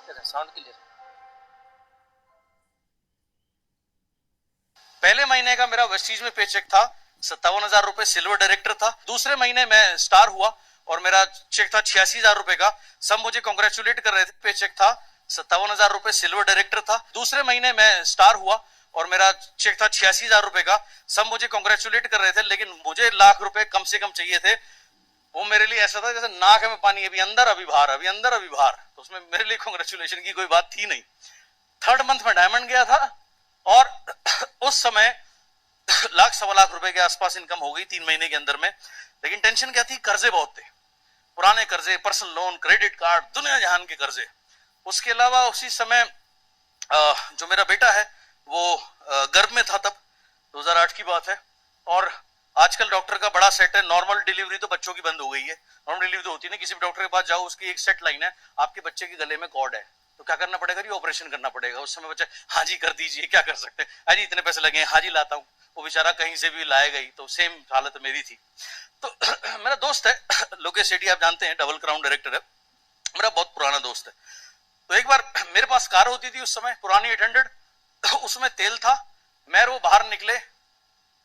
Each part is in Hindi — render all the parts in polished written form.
Sound clear. पहले महीने का मेरा वेस्टीज में पे चेक था 57,000 रुपए, सिल्वर डायरेक्टर था। दूसरे महीने मैं स्टार हुआ और मेरा चेक था 86,000 रुपए का। सब मुझे कॉन्ग्रेचुलेट कर रहे थे। पे चेक था 57,000 रुपए, सिल्वर डायरेक्टर था। दूसरे महीने मैं स्टार हुआ और मेरा चेक था 86,000 रुपए का। सब मुझे कॉन्ग्रेचुलेट कर रहे थे, लेकिन मुझे लाख रुपए कम से कम चाहिए थे। वो मेरे लिए ऐसा था जैसे नाक में पानी, अभी अंदर अभी बाहर, अभी अंदर अभी बाहर। तो उसमें मेरे लिए कॉन्ग्रेचुलेशन की कोई बात थी नहीं। थर्ड मंथ में डायमंड गया था और उस समय लाख सवा लाख रुपए के आसपास इनकम हो गई 3 महीने के अंदर में। लेकिन टेंशन क्या थी, कर्जे बहुत थे, पुराने कर्जे, पर्सनल लोन, क्रेडिट कार्ड, दुनिया जहान के कर्जे। उसके अलावा उसी समय जो मेरा बेटा है वो गर्भ में था, तब 2008 की बात है। और आजकल डॉक्टर का बड़ा सेट है, नॉर्मल डिलीवरी तो बच्चों की बंद हो गई है। नॉर्मल डिलीवरी तो होती है, किसी भी डॉक्टर के पास जाओ, उसकी एक सेट लाइन है, आपके बच्चे के गले में कॉर्ड है तो क्या करना पड़ेगा जी, ऑपरेशन करना पड़ेगा। उस समय बच्चे हाँ जी कर दीजिए, क्या कर सकते हैं, हाँ जी इतने पैसे लगे, हाँ जी लाता हूँ। वो बेचारा कहीं से भी लाएगा ही। तो सेम हालत मेरी थी। तो मेरा दोस्त है लोकेश सेठी, आप जानते हैं, डबल क्राउन डायरेक्टर है, मेरा बहुत पुराना दोस्त है। तो एक बार मेरे पास कार होती थी उस समय, पुरानी 800, उसमें तेल था। मैं वो बाहर निकले,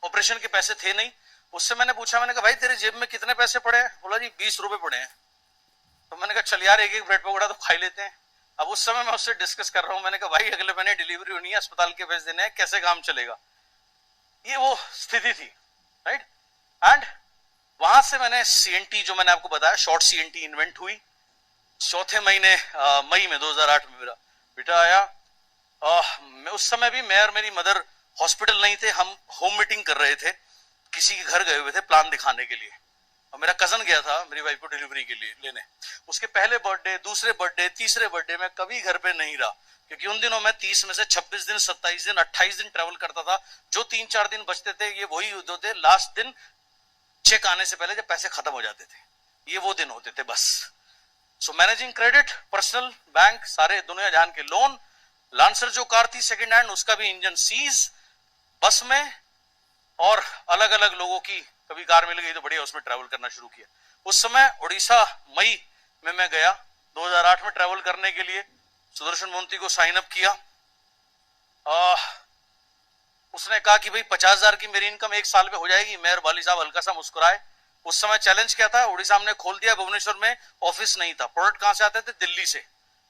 ऑपरेशन के पैसे थे नहीं। उससे मैंने पूछा, मैंने कहा भाई तेरे जेब में कितने पैसे पड़े हैं? बोला जी 20 रुपए पड़े हैं। तो मैंने कहा चल यार एक एक ब्रेड पकौड़ा तो खा लेते हैं। अब उस समय मैं उससे डिस्कस कर रहा हूँ, मैंने कहा भाई अगले महीने डिलीवरी होनी है, अस्पताल के पैसे देने हैं, कैसे काम चलेगा। ये वो स्थिति थी, राइट। एंड वहां से मैंने सीएनटी, जो मैंने आपको बताया शॉर्ट सीएनटी इन्वेंट हुई। चौथे महीने मई में 2008 में मेरा बेटा आया। मैं उस समय भी, मैं और मेरी मदर हॉस्पिटल नहीं थे, हम होम मीटिंग कर रहे थे, किसी के घर गए हुए थे प्लान दिखाने के लिए। और मेरा कजन गया था मेरी वाइफ को डिलीवरी के लिए लेने। उसके पहले बर्थडे, दूसरे बर्थडे, तीसरे बर्थडे में कभी घर पे नहीं रहा, क्योंकि उन दिनों मैं 30 में से 26 दिन, 27 दिन, 28 दिन ट्रेवल करता था। जो 3-4 दिन बचते थे ये वही होते थे लास्ट दिन, चेक आने से पहले जब पैसे खत्म हो जाते थे, ये वो दिन होते थे बस। सो मैनेजिंग क्रेडिट, पर्सनल, बैंक, सारे दुनिया जहान के लोन। लांसर जो कार थी सेकंड हैंड, उसका भी इंजन सीज बस में। और अलग अलग लोगों की कभी कार मिल गई तो बढ़िया, उसमें ट्रैवल करना शुरू किया। उस समय उड़ीसा मई में मैं गया 2008 में ट्रैवल करने के लिए। सुदर्शन मोंती को साइन अप किया। उसने कहा कि भाई 50,000 की मेरी इनकम एक साल में हो जाएगी। मेयर वाली साहब हल्का सा मुस्कुराए। उस समय चैलेंज क्या था, उड़ीसा हमने खोल दिया, भुवनेश्वर में ऑफिस नहीं था। प्रोडक्ट कहां से आते थे? दिल्ली से।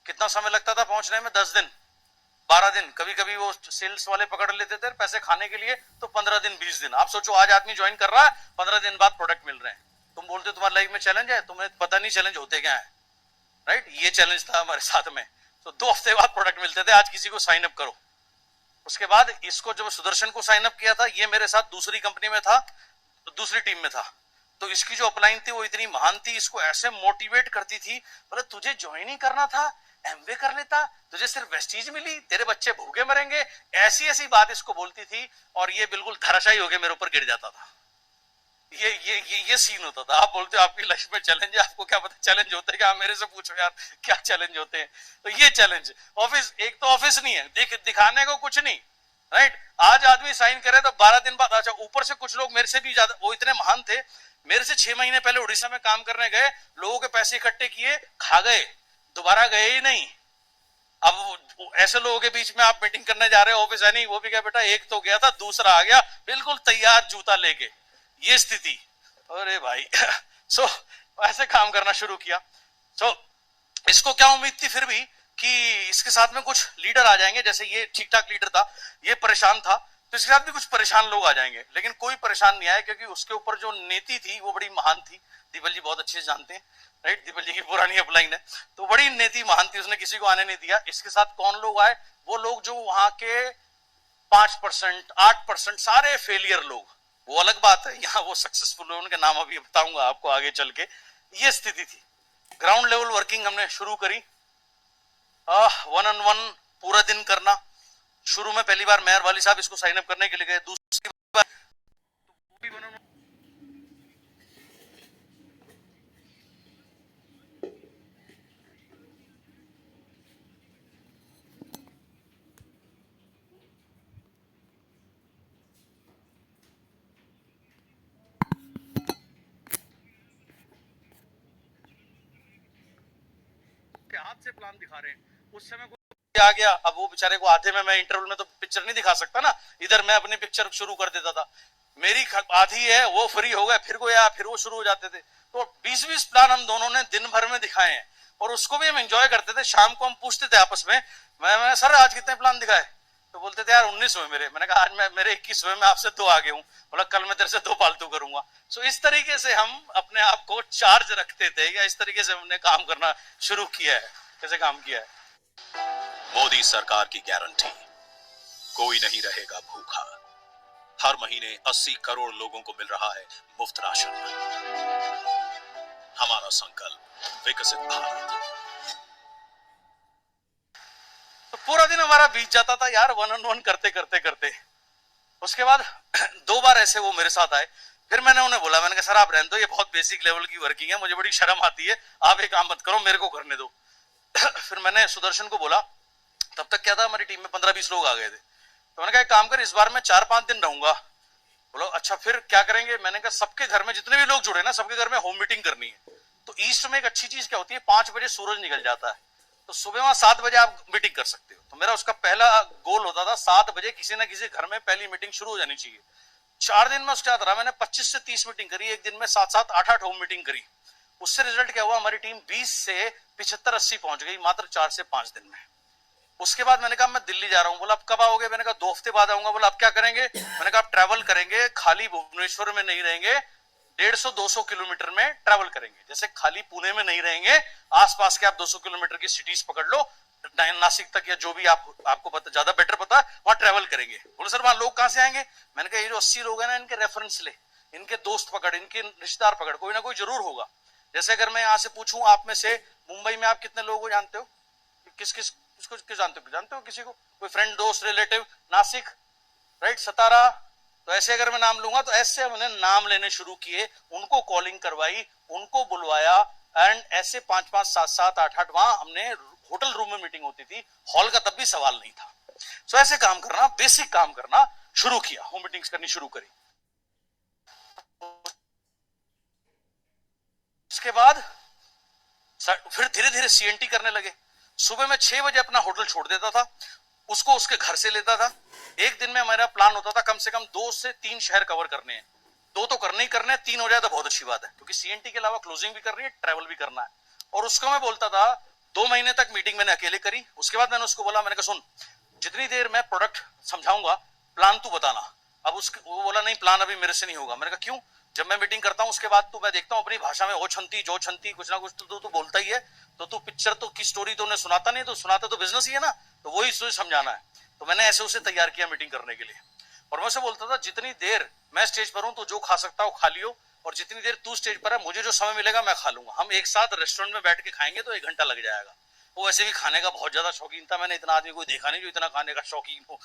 कितना समय लगता था पहुंचने में? 10 दिन, 12 दिन, कभी कभी वो सेल्स वाले पकड़ लेते थे पैसे खाने के लिए, तो 15 दिन, 20 दिन। आप सोचो आज आदमी ज्वाइन कर रहा है, 15 दिन बाद प्रोडक्ट मिल रहे हैं। तुम बोलते हो तुम्हारी लाइफ में चैलेंज है, तुम्हें पता नहीं चैलेंज होते क्या है, राइट। ये चैलेंज था हमारे साथ में। तो 2 हफ्ते बाद प्रोडक्ट मिलते थे। आज किसी को साइन अप करो। उसके बाद इसको, जब सुदर्शन को साइन अप किया था, ये मेरे साथ दूसरी कंपनी में था, दूसरी टीम में था। तो इसकी जो अपलाइन थी वो इतनी महान थी, इसको ऐसे मोटिवेट करती थी, बोले तुझे ज्वाइन ही करना था, एमवे कर लेता, तुझे सिर्फ वेस्टीज मिली, तेरे बच्चे भूखे मरेंगे, ऐसी ऐसी बात इसको बोलती थी। और ये बिल्कुल धराशायी होकर मेरे ऊपर गिर जाता था। ये सीन होता था। आप बोलते हो आपकी लाइफ में चैलेंज है, आपको क्या पता चैलेंज होते हैं क्या? मेरे से पूछो यार क्या चैलेंज होते हैं। तो ये चैलेंज ऑफिस, एक तो ऑफिस नहीं है, दिखाने को कुछ नहीं, राइट। आज आदमी साइन करे तो 12 दिन बाद। अच्छा, ऊपर से कुछ लोग मेरे से भी ज्यादा, वो इतने महान थे, मेरे से 6 महीने पहले उड़ीसा में काम करने गए, लोगों के पैसे इकट्ठे किए, खा गए, दोबारा गए ही नहीं। अब ऐसे लोगों के बीच में आप मीटिंग करने जा रहे हो, ऑफिस है नहीं, वो भी क्या बेटा, एक तो गया था, दूसरा आ गया बिल्कुल तैयार जूता लेके, ये स्थिति। अरे भाई सो ऐसे काम करना शुरू किया। सो इसको क्या उम्मीद थी फिर भी कि इसके साथ में कुछ लीडर आ जाएंगे, जैसे ये ठीक ठाक लीडर था, ये परेशान था, तो इसके साथ भी कुछ परेशान लोग आ जाएंगे। लेकिन कोई परेशान नहीं आया, क्योंकि उसके ऊपर जो नीति थी वो बड़ी महान थी। दीपल जी बहुत अच्छे से जानते हैं, राइट, दीपल जी की पुरानी अपलाइन है। तो बड़ी नीति महान थी, उसने किसी को आने नहीं दिया। इसके साथ कौन लोग आए? वो लोग जो वहां के 5%, 8% सारे फेलियर लोग, वो अलग बात है। यहाँ वो सक्सेसफुल हुए, उनके नाम अभी बताऊंगा आपको आगे चल के। ये स्थिति थी। ग्राउंड लेवल वर्किंग हमने शुरू करी, 1-on-1 पूरा दिन करना। शुरू में पहली बार मेयर वाली साहब इसको साइन अप करने के लिए गए, दूसरी बार भी 1-on-1 हाथ से प्लान दिखा रहे हैं। उस समय कोई आ गया, अब वो बेचारे को आधे में, मैं इंटरवल में तो पिक्चर नहीं दिखा सकता ना, इधर मैं अपनी पिक्चर शुरू कर देता था, मेरी आधी है, वो फ्री हो गए, फिर कोई आया, फिर वो शुरू हो जाते थे। तो 20-20 प्लान हम दोनों ने दिन भर में दिखाए हैं, और उसको भी हम एंजॉय करते थे। शाम को हम पूछते थे आपस में, मैं सर आज कितने प्लान दिखाए? तो बोलते थे यार 19 हुए मेरे। मैंने कहा आज मैं मेरे 21 हुए, मैं आपसे 2 आगे हूँ। बोला कल मैं तेरे से 2 फालतू करूंगा। सो इस तरीके से हम अपने आप को चार्ज रखते थे, या इस तरीके से हमने काम करना शुरू किया है। कैसे काम किया है? मोदी सरकार की गारंटी, कोई नहीं रहेगा भूखा। हर महीने 80 करोड़ लोगों को मिल रहा है मुफ्त राशन। हमारा संकल्प विकसित भारत। तो पूरा दिन हमारा बीत जाता था यार, 1-on-1 करते करते करते। उसके बाद 2 बार ऐसे वो मेरे साथ आए। फिर मैंने उन्हें बोला, मैंने कहा सर आप रहने दो, ये बहुत बेसिक लेवल की वर्किंग है, मुझे बड़ी शर्म आती है, आप एक काम मत करो, मेरे को करने दो। फिर मैंने सुदर्शन को बोला, तब तक क्या था, हमारी टीम में 15-20 लोग आ गए थे। तो मैंने कहा एक काम कर, इस बार मैं 4-5 दिन रहूंगा। बोलो अच्छा फिर क्या करेंगे? मैंने कहा सबके घर में जितने भी लोग जुड़े ना, सबके घर में होम मीटिंग करनी है। तो ईस्ट में एक अच्छी चीज क्या होती है, 5 बजे सूरज निकल जाता है, तो सुबह वहां 7 बजे आप मीटिंग कर सकते हो। तो मेरा उसका पहला गोल होता था 7 बजे किसी ना किसी घर में पहली मीटिंग शुरू हो जानी चाहिए। 4 दिन में उसके रहा, मैंने 25 से 30 मीटिंग करी, एक दिन में 7-7, 8-8 होम मीटिंग करी। उससे रिजल्ट क्या हुआ, हमारी टीम 20 से 75-80 पहुंच गई मात्र 4 से 5 दिन में। उसके बाद मैंने कहा मैं दिल्ली जा रहा हूँ। बोला अब कब आओगे? मैंने कहा 2 हफ्ते बाद आऊंगा। बोला अब क्या करेंगे? मैंने कहा आप ट्रैवल करेंगे, खाली भुवनेश्वर में नहीं रहेंगे, 150-200 किलोमीटर में ट्रैवल करेंगे। जैसे खाली पुणे में नहीं रहेंगे, आसपास के आप 200 किलोमीटर की सिटीज पकड़ लो, नासिक तक, या जो भी आपको ज्यादा बेटर पता है, वहां ट्रैवल करेंगे। बोले सर वहां लोग कहां से आएंगे? मैंने कहा ये जो 80 लोग हैं ना, इनके रेफरेंस ले, इनके दोस्त पकड़, इनके रिश्तेदार पकड़, कोई ना कोई जरूर होगा। जैसे अगर मैं यहाँ से पूछूं आप में से, मुंबई में आप कितने लोगों को जानते हो? किस किस किसको जानते हो किसी को? कोई फ्रेंड, दोस्त, रिलेटिव? नासिक, राइट, सतारा। तो ऐसे अगर मैं नाम लूंगा, तो ऐसे हमने नाम लेने शुरू किए, उनको कॉलिंग करवाई, उनको बुलवाया, एंड ऐसे 5-5, 7-7, 8-8 वहां हमने होटल रूम में मीटिंग होती थी, हॉल का तब भी सवाल नहीं था। सो ऐसे काम करना, बेसिक काम करना शुरू किया, होम मीटिंग्स करनी शुरू करी। उसके बाद फिर धीरे धीरे सीएनटी करने लगे। सुबह में 6 बजे अपना होटल छोड़ देता था, उसको उसके घर से लेता था। एक दिन में हमारा प्लान होता था कम से कम 2 से 3 शहर कवर करने हैं। 2 तो करने ही करने हैं, 3 हो जाए तो बहुत अच्छी बात है, क्योंकि सीएनटी के अलावा क्लोजिंग भी करनी है, ट्रैवल भी करना है। और उसको मैं बोलता था, 2 महीने तक मीटिंग मैंने अकेले करी। उसके बाद मैंने उसको बोला, मैंने कहा सुन, जितनी देर मैं प्रोडक्ट समझाऊंगा, प्लान तू बताना। अब वो बोला नहीं, प्लान अभी मेरे से नहीं होगा। मैंने कहा क्यों? जब मैं मीटिंग करता हूं उसके बाद तो मैं देखता हूं अपनी भाषा में ओ छंती जो छंती कुछ ना कुछ तो बोलता ही है। तो तू पिक्चर तो की स्टोरी तो उन्हें सुनाता नहीं, तो सुनाता तो बिजनेस ही है ना, तो वही तुझे समझाना है। तो मैंने ऐसे उसे तैयार किया मीटिंग करने के लिए। और मैं उसे बोलता था जितनी देर मैं स्टेज पर हूं तो जो खा सकता हो खा लियो, और जितनी देर तू स्टेज पर है मुझे जो समय मिलेगा मैं खा लूंगा। हम एक साथ रेस्टोरेंट में बैठ के खाएंगे तो 1 घंटा लग जाएगा। वो वैसे भी खाने का बहुत ज्यादा शौकीन था, मैंने इतना आदमी कोई देखा नहीं जो इतना खाने का शौकीन हो।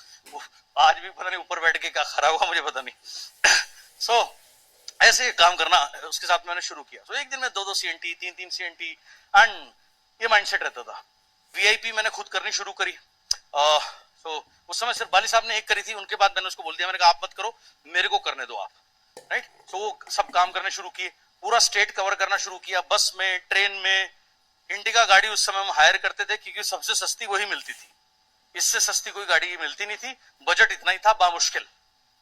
आज भी पता नहीं ऊपर बैठ के क्या खा होगा, मुझे पता नहीं। सो ऐसे काम करना उसके साथ मैंने शुरू किया। तो एक दिन में 2-2 सीएनटी, 3-3 सीएनटी, एंड ये माइंडसेट रहता था। वीआईपी मैंने खुद करनी शुरू करी। तो उस समय सिर्फ बाली साहब ने एक करी थी, उनके बाद मैंने उसको बोल दिया, मैंने कहा आप मत करो, मेरे को करने दो आप, राइट। तो वो सब काम करने शुरू किए, पूरा स्टेट कवर करना शुरू किया, बस में, ट्रेन में। इंडिका गाड़ी उस समय हम हायर करते थे क्योंकि सबसे सस्ती वही मिलती थी, इससे सस्ती कोई गाड़ी मिलती नहीं थी। बजट इतना ही था बामुश्किल,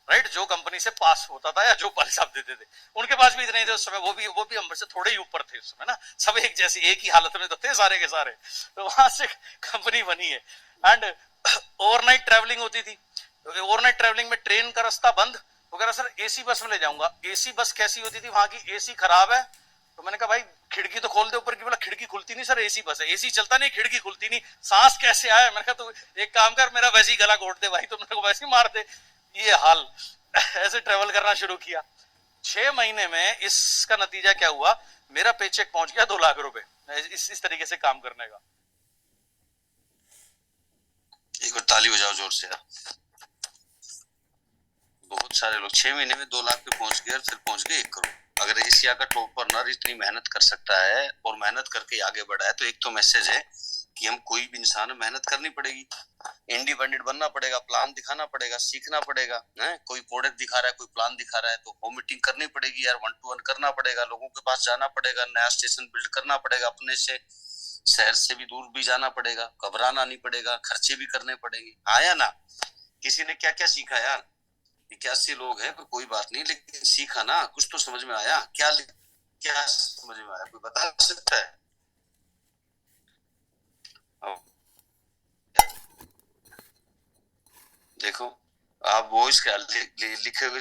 राइट, जो कंपनी से पास होता था या जो बाली साहब देते थे, उनके पास भी इतने ही थे उस समय। वो भी हम से थोड़े ही ऊपर थे उस समय ना, सब एक जैसी एक ही हालत में तो थे सारे के सारे। तो वहां से कंपनी बनी है। एंड ओवरनाइट ट्रैवलिंग होती थी। ओवरनाइट ट्रैवलिंग में ट्रेन का रास्ता बंद, वो कह रहा सर एसी बस में ले जाऊंगा। एसी बस कैसी होती थी वहां की? एसी खराब है। तो मैंने कहा भाई खिड़की तो खोल दे ऊपर की। बोला खिड़की खुलती नहीं सर, एसी बस है, एसी चलता नहीं, खिड़की खुलती नहीं, सांस कैसे आए? मैंने कहा तो एक काम कर, मेरा वैसे ही गला घोट दे भाई, तो मेरे को वैसे ही मार दे। ये हाल। ऐसे ट्रेवल करना शुरू किया। 6 महीने में इसका नतीजा क्या हुआ, मेरा पेचेक पहुंच गया 2 लाख रुपए इस तरीके से काम करने का। एक बार ताली बजाओ जोर से यार। बहुत सारे लोग 6 महीने में 2 लाख पे पहुंच गए, फिर पहुंच गए 1 करोड़। अगर एशिया का टॉप रनर इतनी मेहनत कर सकता है और मेहनत करके आगे बढ़ा है, तो एक तो मैसेज है कि हम कोई भी इंसान मेहनत करनी पड़ेगी, इंडिपेंडेंट बनना पड़ेगा, प्लान दिखाना पड़ेगा, सीखना पड़ेगा। है कोई प्रोडक्ट दिखा रहा है, कोई प्लान दिखा रहा है, तो होम मीटिंग करनी पड़ेगी यार, 1 to 1 करना पड़ेगा, लोगों के पास जाना पड़ेगा, नया स्टेशन बिल्ड करना पड़ेगा अपने से, शहर से भी दूर भी जाना पड़ेगा, घबराना नहीं पड़ेगा, खर्चे भी करने पड़ेंगे। आया ना, किसी ने क्या क्या सीखा यार, 81 लोग हैं, कोई बात नहीं, लेकिन सीखा ना, कुछ तो समझ में आया। क्या समझ में आया, कोई बता सकता है? देखो, आप वॉइस क्या लिखे हुए